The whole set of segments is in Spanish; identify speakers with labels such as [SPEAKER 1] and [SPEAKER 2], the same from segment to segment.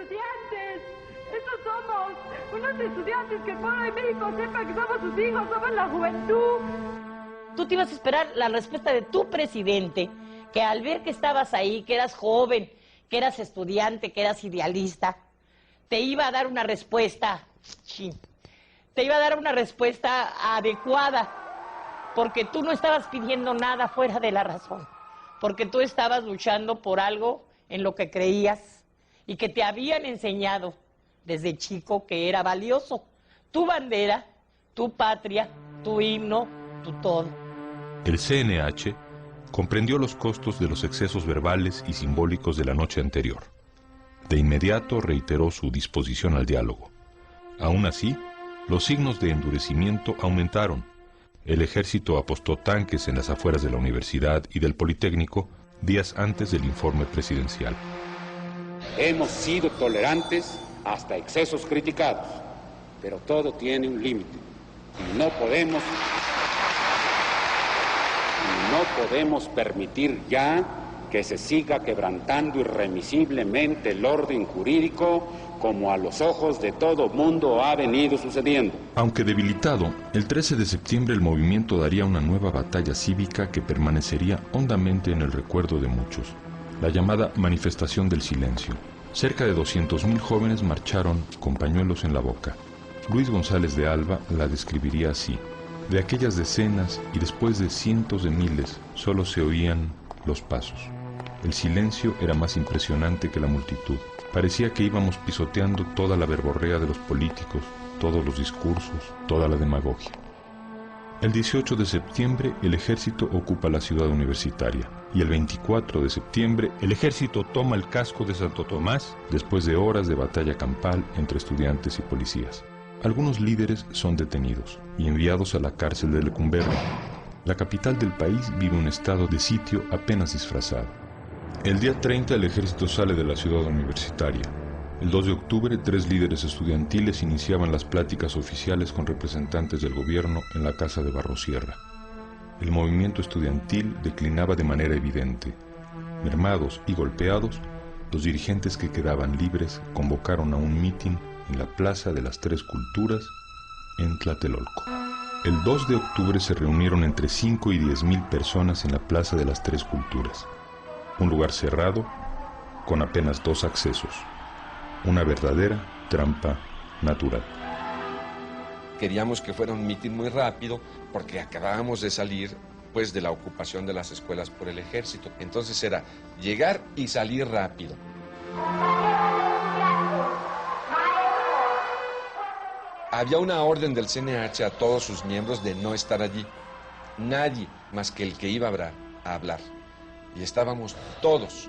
[SPEAKER 1] estudiantes. Esos somos unos estudiantes que el pueblo de México sepa que somos sus hijos, somos la juventud.
[SPEAKER 2] Tú te ibas a esperar la respuesta de tu presidente, que al ver que estabas ahí, que eras joven, que eras estudiante, que eras idealista, te iba a dar una respuesta, te iba a dar una respuesta adecuada, porque tú no estabas pidiendo nada fuera de la razón, porque tú estabas luchando por algo en lo que creías y que te habían enseñado desde chico que era valioso. Tu bandera, tu patria, tu himno, tu todo.
[SPEAKER 3] El CNH comprendió los costos de los excesos verbales y simbólicos de la noche anterior. De inmediato reiteró su disposición al diálogo. Aún así, los signos de endurecimiento aumentaron. El ejército apostó tanques en las afueras de la universidad y del Politécnico días antes del informe presidencial.
[SPEAKER 4] Hemos sido tolerantes hasta excesos criticados, pero todo tiene un límite y no podemos permitir ya que se siga quebrantando irremisiblemente el orden jurídico como a los ojos de todo mundo ha venido sucediendo.
[SPEAKER 3] Aunque debilitado, el 13 de septiembre el movimiento daría una nueva batalla cívica que permanecería hondamente en el recuerdo de muchos, la llamada Manifestación del Silencio. Cerca de 200.000 jóvenes marcharon con pañuelos en la boca. Luis González de Alba la describiría así: de aquellas decenas y después de cientos de miles, solo se oían los pasos. El silencio era más impresionante que la multitud. Parecía que íbamos pisoteando toda la verborrea de los políticos, todos los discursos, toda la demagogia. El 18 de septiembre el ejército ocupa la ciudad universitaria y el 24 de septiembre el ejército toma el casco de Santo Tomás después de horas de batalla campal entre estudiantes y policías. Algunos líderes son detenidos y enviados a la cárcel de Lecumberri. La capital del país vive un estado de sitio apenas disfrazado. El día 30 el ejército sale de la ciudad universitaria. El 2 de octubre 3 líderes estudiantiles iniciaban las pláticas oficiales con representantes del gobierno en la casa de Barrosierra. El movimiento estudiantil declinaba de manera evidente. Mermados y golpeados, los dirigentes que quedaban libres convocaron a un mitin en la Plaza de las Tres Culturas, en Tlatelolco. El 2 de octubre se reunieron entre 5 y 10.000 personas en la Plaza de las Tres Culturas, un lugar cerrado con apenas 2 accesos, una verdadera trampa natural.
[SPEAKER 5] Queríamos que fuera un mitin muy rápido porque acabábamos de salir pues de la ocupación de las escuelas por el ejército. Entonces era llegar y salir rápido. Había una orden del CNH a todos sus miembros de no estar allí. Nadie más que el que iba a hablar. Y estábamos todos.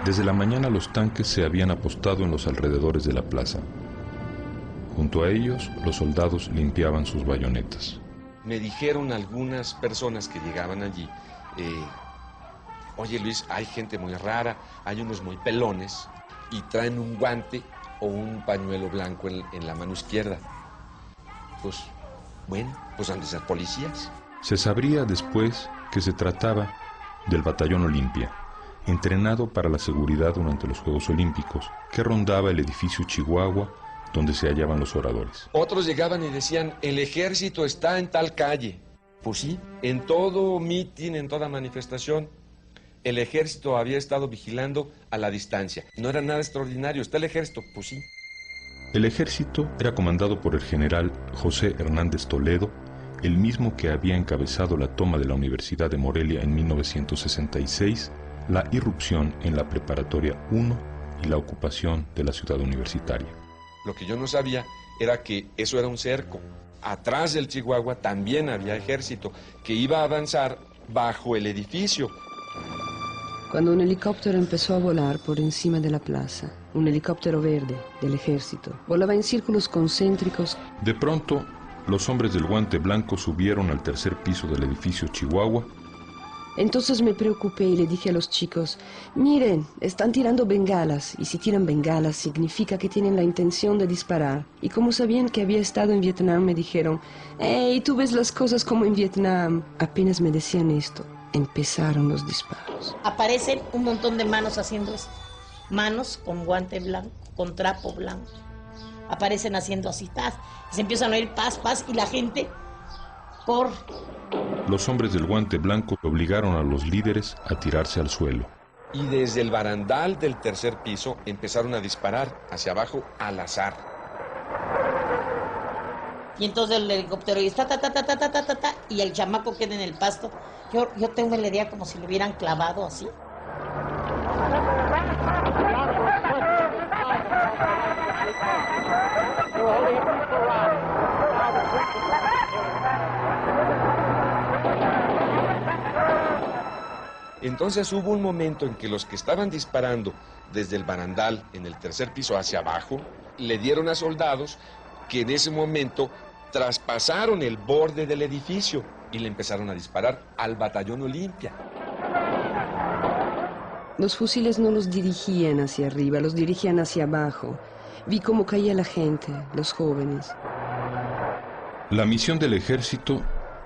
[SPEAKER 3] Desde la mañana los tanques se habían apostado en los alrededores de la plaza. Junto a ellos, los soldados limpiaban sus bayonetas.
[SPEAKER 5] Me dijeron algunas personas que llegaban allí, oye Luis, hay gente muy rara, hay unos muy pelones y traen un guante o un pañuelo blanco en la mano izquierda. Pues, bueno, pues han de ser policías.
[SPEAKER 3] Se sabría después que se trataba del Batallón Olimpia, entrenado para la seguridad durante los Juegos Olímpicos, que rondaba el edificio Chihuahua donde se hallaban los oradores.
[SPEAKER 5] Otros llegaban y decían, el ejército está en tal calle. Pues sí, en todo mitin, en toda manifestación, el ejército había estado vigilando a la distancia. No era nada extraordinario, está el ejército, pues sí.
[SPEAKER 3] El ejército era comandado por el general José Hernández Toledo, el mismo que había encabezado la toma de la Universidad de Morelia en 1966, la irrupción en la Preparatoria 1 y la ocupación de la ciudad universitaria.
[SPEAKER 5] Lo que yo no sabía era que eso era un cerco. Atrás del Chihuahua también había ejército que iba a avanzar bajo el edificio.
[SPEAKER 6] Cuando un helicóptero empezó a volar por encima de la plaza, un helicóptero verde del ejército, volaba en círculos concéntricos.
[SPEAKER 3] De pronto, los hombres del guante blanco subieron al tercer piso del edificio Chihuahua
[SPEAKER 6] Entonces me preocupé y le dije a los chicos, miren, están tirando bengalas, y si tiran bengalas significa que tienen la intención de disparar. Y como sabían que había estado en Vietnam, me dijeron, hey, tú ves las cosas como en Vietnam. Apenas me decían esto, empezaron los disparos.
[SPEAKER 2] Aparecen un montón de manos haciendo esto. Manos con guante blanco, con trapo blanco. Aparecen haciendo así, paz. Y se empiezan a oír paz, paz, y la gente corre.
[SPEAKER 3] Los hombres del guante blanco obligaron a los líderes a tirarse al suelo.
[SPEAKER 5] Y desde el barandal del tercer piso empezaron a disparar hacia abajo al azar.
[SPEAKER 2] Y entonces el helicóptero y está, y el chamaco queda en el pasto. Yo tengo la idea como si lo hubieran clavado así.
[SPEAKER 5] Entonces hubo un momento en que los que estaban disparando desde el barandal en el tercer piso hacia abajo, le dieron a soldados que en ese momento traspasaron el borde del edificio y le empezaron a disparar al batallón Olimpia.
[SPEAKER 6] Los fusiles no los dirigían hacia arriba, los dirigían hacia abajo. Vi cómo caía la gente, los jóvenes.
[SPEAKER 3] La misión del ejército,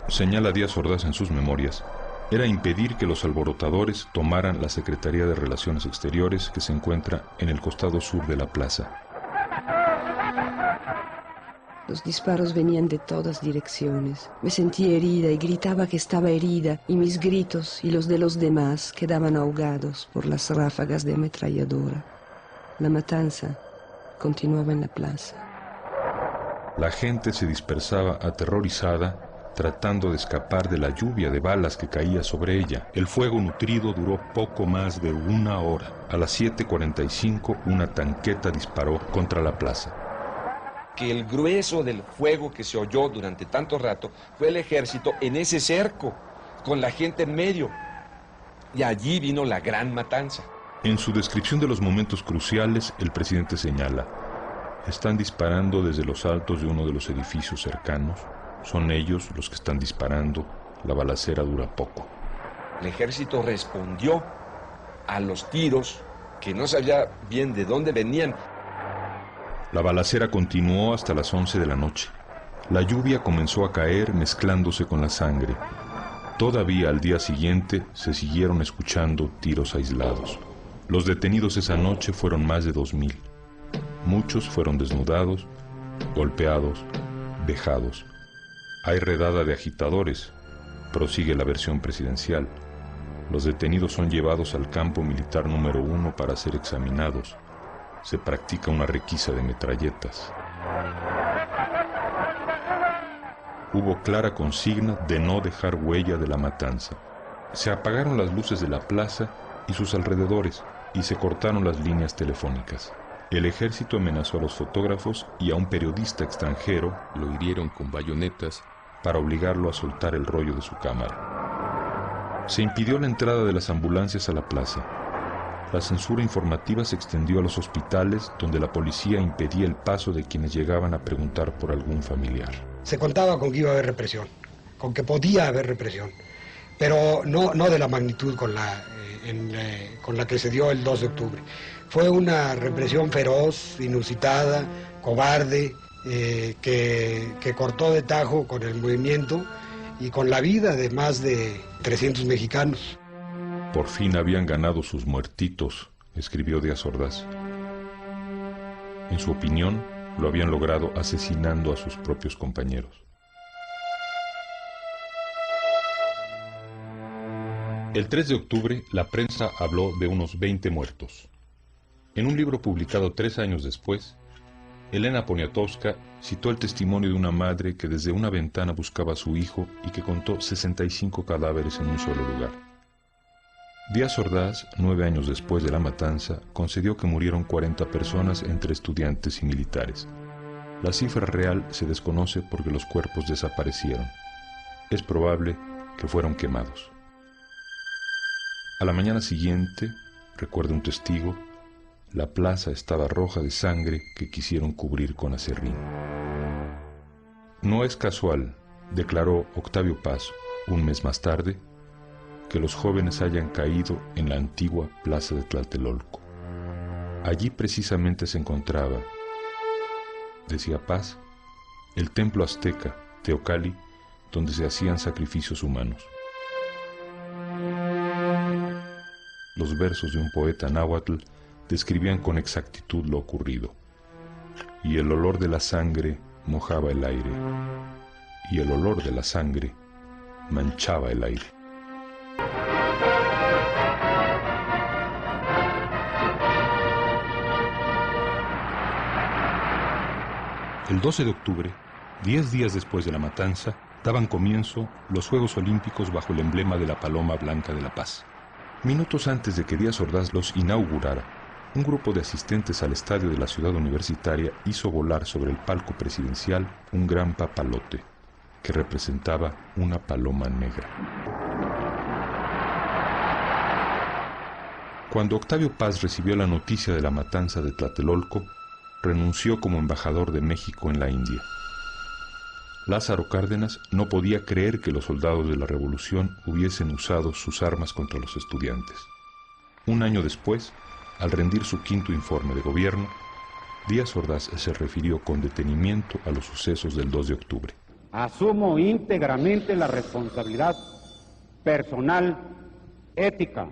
[SPEAKER 3] señala Díaz Ordaz en sus memorias, era impedir que los alborotadores tomaran la Secretaría de Relaciones Exteriores que se encuentra en el costado sur de la plaza.
[SPEAKER 6] Los disparos venían de todas direcciones. Me sentí herida y gritaba que estaba herida, y mis gritos y los de los demás quedaban ahogados por las ráfagas de ametralladora. La matanza continuaba en la plaza.
[SPEAKER 3] La gente se dispersaba aterrorizada, tratando de escapar de la lluvia de balas que caía sobre ella. El fuego nutrido duró poco más de 1 hora. A las 7:45 una tanqueta disparó contra la plaza.
[SPEAKER 5] Que el grueso del fuego que se oyó durante tanto rato fue el ejército en ese cerco, con la gente en medio. Y allí vino la gran matanza.
[SPEAKER 3] En su descripción de los momentos cruciales, el presidente señala: están disparando desde los altos de uno de los edificios cercanos. Son ellos los que están disparando. La balacera dura poco.
[SPEAKER 5] El ejército respondió a los tiros que no sabía bien de dónde venían.
[SPEAKER 3] La balacera continuó hasta las 11 de la noche. La lluvia comenzó a caer mezclándose con la sangre. Todavía al día siguiente se siguieron escuchando tiros aislados. Los detenidos esa noche fueron más de 2,000. Muchos fueron desnudados, golpeados, vejados. Hay redada de agitadores, prosigue la versión presidencial. Los detenidos son llevados al campo militar número 1 para ser examinados. Se practica una requisa de metralletas. Hubo clara consigna de no dejar huella de la matanza. Se apagaron las luces de la plaza y sus alrededores y se cortaron las líneas telefónicas. El ejército amenazó a los fotógrafos y a un periodista extranjero, lo hirieron con bayonetas para obligarlo a soltar el rollo de su cámara. Se impidió la entrada de las ambulancias a la plaza. La censura informativa se extendió a los hospitales, donde la policía impedía el paso de quienes llegaban a preguntar por algún familiar.
[SPEAKER 7] Se contaba con que iba a haber represión, con que podía haber represión, pero no de la magnitud con la que se dio el 2 de octubre. Fue una represión feroz, inusitada, cobarde, que cortó de tajo con el movimiento y con la vida de más de 300 mexicanos.
[SPEAKER 3] Por fin habían ganado sus muertitos, escribió Díaz Ordaz. En su opinión, lo habían logrado asesinando a sus propios compañeros. El 3 de octubre, la prensa habló de unos 20 muertos. En un libro publicado 3 años después, Elena Poniatowska citó el testimonio de una madre que desde una ventana buscaba a su hijo y que contó 65 cadáveres en un solo lugar. Díaz Ordaz, 9 años después de la matanza, concedió que murieron 40 personas entre estudiantes y militares. La cifra real se desconoce porque los cuerpos desaparecieron. Es probable que fueron quemados. A la mañana siguiente, recuerda un testigo, la plaza estaba roja de sangre que quisieron cubrir con aserrín. No es casual, declaró Octavio Paz un mes más tarde, que los jóvenes hayan caído en la antigua plaza de Tlatelolco. Allí precisamente se encontraba, decía Paz, el templo azteca, Teocalli, donde se hacían sacrificios humanos. Los versos de un poeta náhuatl describían con exactitud lo ocurrido. Y el olor de la sangre mojaba el aire, y el olor de la sangre manchaba el aire. El 12 de octubre, 10 días después de la matanza, daban comienzo los Juegos Olímpicos bajo el emblema de la Paloma Blanca de la Paz. Minutos antes de que Díaz Ordaz los inaugurara, un grupo de asistentes al estadio de la ciudad universitaria hizo volar sobre el palco presidencial un gran papalote que representaba una paloma negra. Cuando Octavio Paz recibió la noticia de la matanza de Tlatelolco, renunció como embajador de México en la India. Lázaro Cárdenas no podía creer que los soldados de la revolución hubiesen usado sus armas contra los estudiantes. Un año después, al rendir su quinto informe de gobierno, Díaz Ordaz se refirió con detenimiento a los sucesos del 2 de octubre.
[SPEAKER 4] Asumo íntegramente la responsabilidad personal, ética,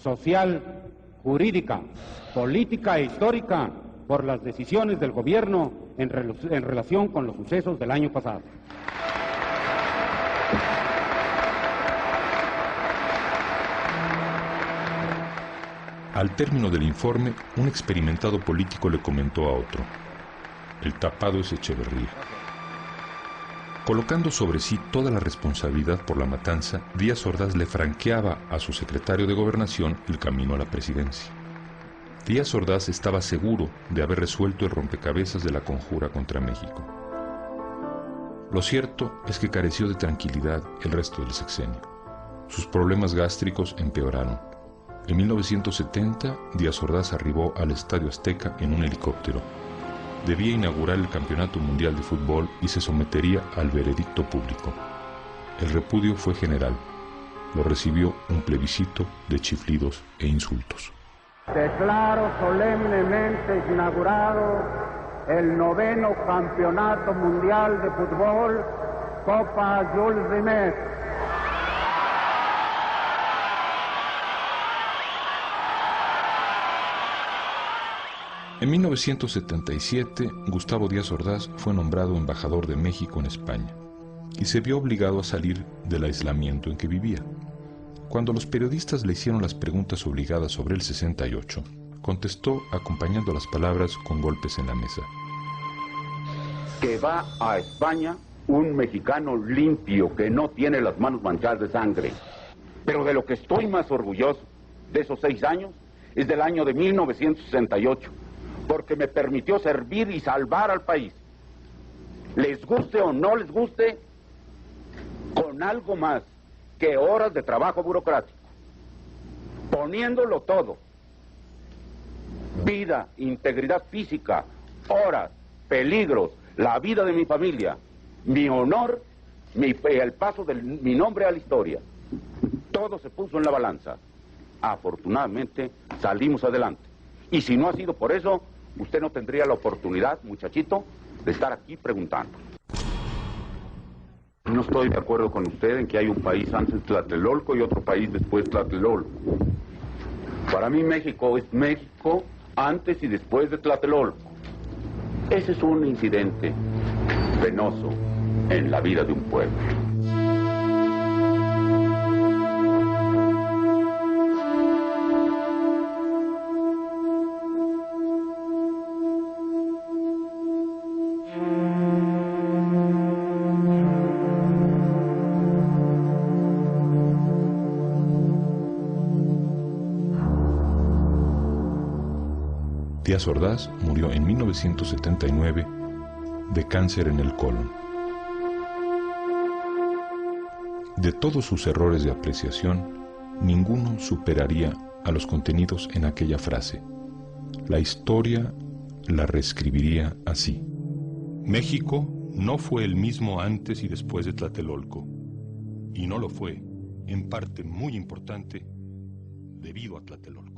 [SPEAKER 4] social, jurídica, política e histórica por las decisiones del gobierno en relación con los sucesos del año pasado.
[SPEAKER 3] Al término del informe, un experimentado político le comentó a otro: el tapado es Echeverría. Colocando sobre sí toda la responsabilidad por la matanza, Díaz Ordaz le franqueaba a su secretario de Gobernación el camino a la presidencia. Díaz Ordaz estaba seguro de haber resuelto el rompecabezas de la conjura contra México. Lo cierto es que careció de tranquilidad el resto del sexenio. Sus problemas gástricos empeoraron. En 1970, Díaz Ordaz arribó al Estadio Azteca en un helicóptero. Debía inaugurar el Campeonato Mundial de Fútbol y se sometería al veredicto público. El repudio fue general. Lo recibió un plebiscito de chiflidos e insultos.
[SPEAKER 4] Declaro solemnemente inaugurado el 9º Campeonato Mundial de Fútbol, Copa Jules Rimet.
[SPEAKER 3] En 1977, Gustavo Díaz Ordaz fue nombrado embajador de México en España y se vio obligado a salir del aislamiento en que vivía. Cuando los periodistas le hicieron las preguntas obligadas sobre el 68, contestó acompañando las palabras con golpes en la mesa.
[SPEAKER 4] Que va a España un mexicano limpio que no tiene las manos manchadas de sangre. Pero de lo que estoy más orgulloso de esos 6 años es del año de 1968, porque me permitió servir y salvar al país. Les guste o no les guste, con algo más que horas de trabajo burocrático, poniéndolo todo: vida, integridad física, horas, peligros, la vida de mi familia, mi honor, el paso de mi nombre a la historia. Todo se puso en la balanza. Afortunadamente salimos adelante. Y si no ha sido por eso, usted no tendría la oportunidad, muchachito, de estar aquí preguntando. No estoy de acuerdo con usted en que hay un país antes de Tlatelolco y otro país después de Tlatelolco. Para mí México es México antes y después de Tlatelolco. Ese es un incidente penoso en la vida de un pueblo.
[SPEAKER 3] Díaz Ordaz murió en 1979 de cáncer en el colon. De todos sus errores de apreciación, ninguno superaría a los contenidos en aquella frase. La historia la reescribiría así: México no fue el mismo antes y después de Tlatelolco, y no lo fue en parte muy importante debido a Tlatelolco.